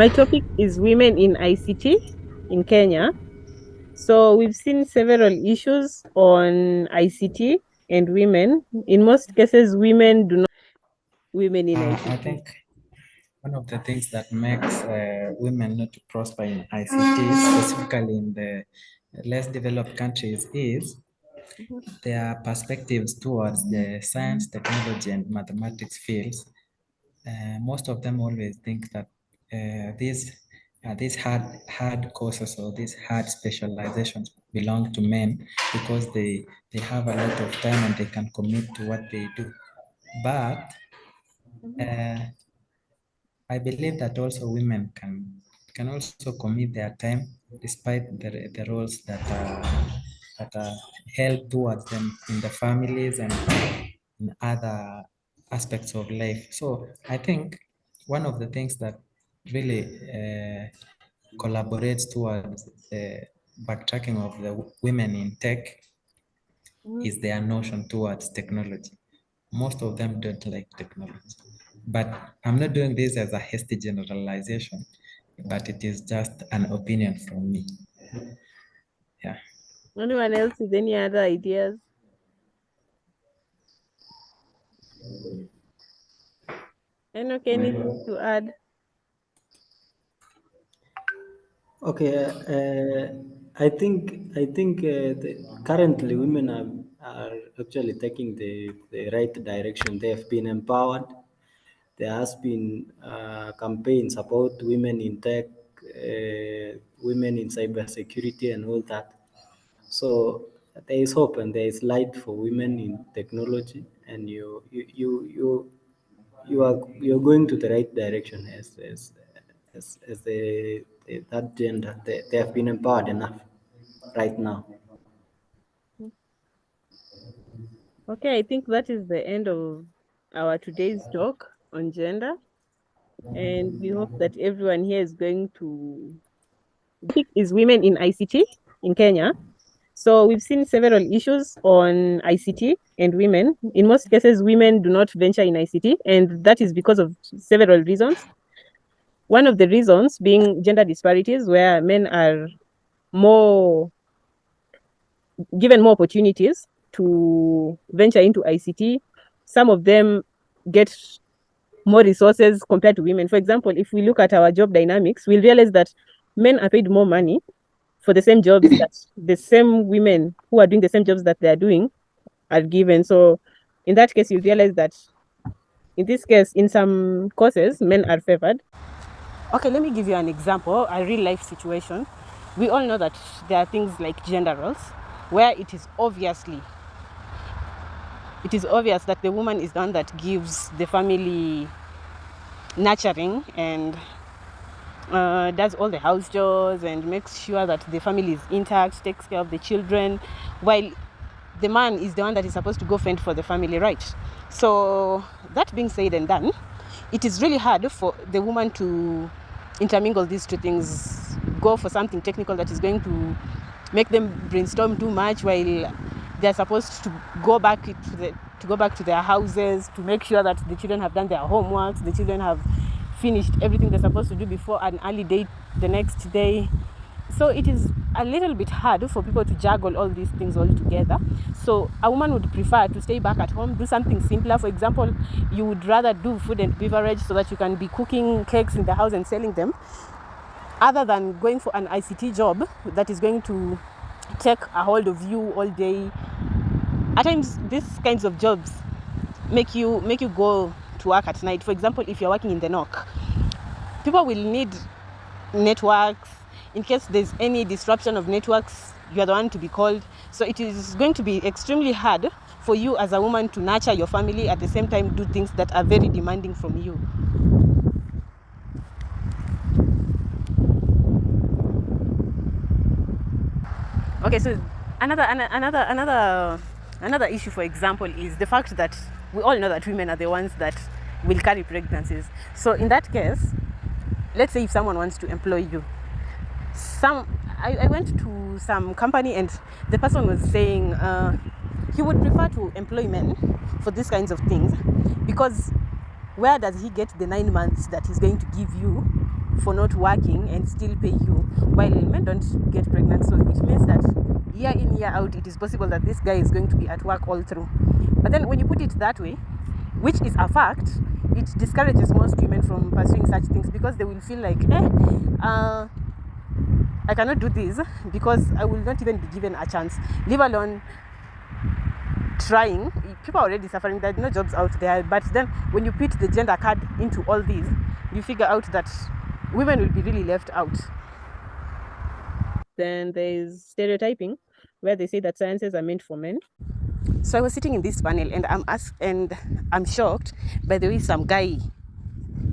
My topic is women in ICT in Kenya. So we've seen several issues on ICT and women. In most cases, women do not women in I ICT. think one of the things that makes women not to prosper in ICT, specifically in the less developed countries, is their perspectives towards the science, technology, and mathematics fields. Most of them always think that these hard courses or these hard specializations belong to men because they have a lot of time and they can commit to what they do. But uh, I believe that also women can also commit their time despite the roles that are held towards them in the families and in other aspects of life. So I think one of the things that really collaborates towards the backtracking of the women in tech is their notion towards technology. Most of them don't like technology. But I'm not doing this as a hasty generalization, but it is just an opinion from me. Yeah. Anyone else with any other ideas? Enoch, anything to add? Okay, currently women are actually taking the right direction. They have been empowered. There has been campaigns about women in tech, women in cybersecurity, and all that. So there is hope and there is light for women in technology, and you're going to the right direction as that gender. They have been empowered enough right now. Okay, I think that is the end of our today's talk on gender. And we hope that everyone here is going to. The topic is women in ICT in Kenya. So we've seen several issues on ICT and women. In most cases, women do not venture in ICT, and that is because of several reasons. One of the reasons being gender disparities, where men are more given more opportunities to venture into ICT. Some of them get more resources compared to women. For example, if we look at our job dynamics, we'll realize that men are paid more money for the same jobs that the same women who are doing the same jobs that they're doing are given. So in that case, you realize that in this case, in some courses, men are favored. Okay, let me give you an example, a real life situation. We all know that there are things like gender roles where it is obvious that the woman is the one that gives the family nurturing and does all the house chores and makes sure that the family is intact, takes care of the children, while the man is the one that is supposed to go fend for the family, right? So that being said and done, it is really hard for the woman to intermingle these two things, go for something technical that is going to make them brainstorm too much while they're supposed to go back to their houses to make sure that the children have done their homeworks, the children have finished everything they're supposed to do before an early day the next day. So it is a little bit hard for people to juggle all these things all together. So a woman would prefer to stay back at home, do something simpler. For example, you would rather do food and beverage so that you can be cooking cakes in the house and selling them, other than going for an ICT job that is going to take a hold of you all day. At times, these kinds of jobs make you go to work at night. For example, if you're working in the NOC, people will need networks. In case there's any disruption of networks, you're the one to be called. So it is going to be extremely hard for you as a woman to nurture your family, at the same time do things that are very demanding from you. Okay, so another issue, for example, is the fact that we all know that women are the ones that will carry pregnancies. So in that case, let's say if someone wants to employ you, I went to some company and the person was saying he would prefer to employ men for these kinds of things, because where does he get the 9 months that he's going to give you for not working and still pay you, while men don't get pregnant. So it means that year in, year out, it is possible that this guy is going to be at work all through. But then when you put it that way, which is a fact, it discourages most women from pursuing such things, because they will feel like, I cannot do this because I will not even be given a chance, leave alone trying. People are already suffering, there are no jobs out there. But then when you put the gender card into all these, you figure out that women will be really left out. Then there's stereotyping, where they say that sciences are meant for men. So I was sitting in this panel, and I'm shocked by the way some guy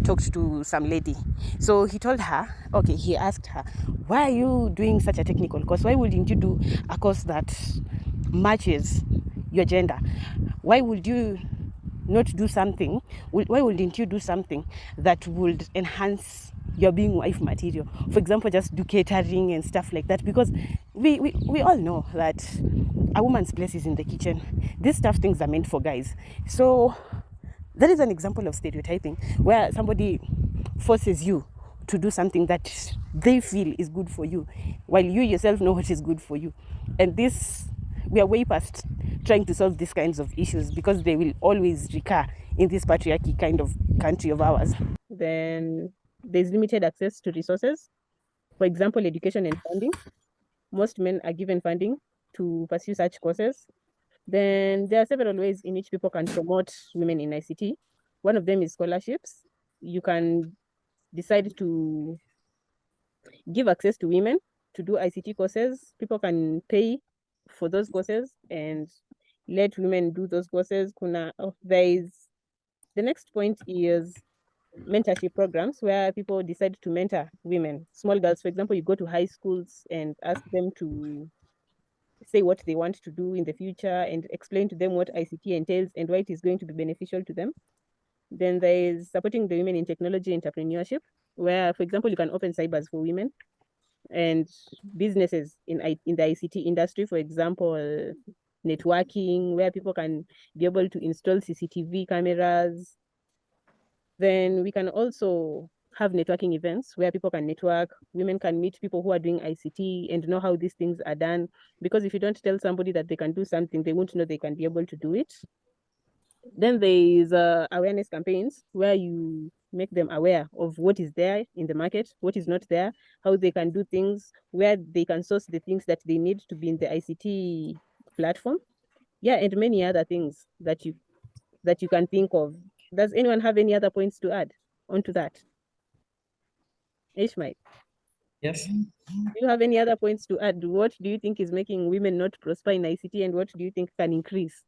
talked to some lady. So he told her, okay, he asked her, why are you doing such a technical course? Why wouldn't you do a course that matches your gender? Why would you not do something? Why wouldn't you do something that would enhance your being wife material? For example, just do catering and stuff like that, because we all know that a woman's place is in the kitchen. These stuff things are meant for guys. So that is an example of stereotyping, where somebody forces you to do something that they feel is good for you, while you yourself know what is good for you. And this, we are way past trying to solve these kinds of issues, because they will always recur in this patriarchy kind of country of ours. Then there's limited access to resources. For example, education and funding. Most men are given funding to pursue such courses. Then there are several ways in which people can promote women in ICT. One of them is scholarships. You can decide to give access to women to do ICT courses. People can pay for those courses and let women do those courses. The next point is mentorship programs, where people decide to mentor women, small girls. For example, you go to high schools and ask them to say what they want to do in the future and explain to them what ICT entails and why it is going to be beneficial to them. Then there is supporting the women in technology entrepreneurship, where, for example, you can open cybers for women and businesses in the ICT industry. For example, networking, where people can be able to install CCTV cameras. Then we can also have networking events where people can network. Women can meet people who are doing ICT and know how these things are done. Because if you don't tell somebody that they can do something, they won't know they can be able to do it. Then there is awareness campaigns, where you make them aware of what is there in the market, what is not there, how they can do things, where they can source the things that they need to be in the ICT platform. Yeah, and many other things that you can think of. Does anyone have any other points to add onto that? Ishmael, Yes. do you have any other points to add? What do you think is making women not prosper in ICT, and what do you think can increase?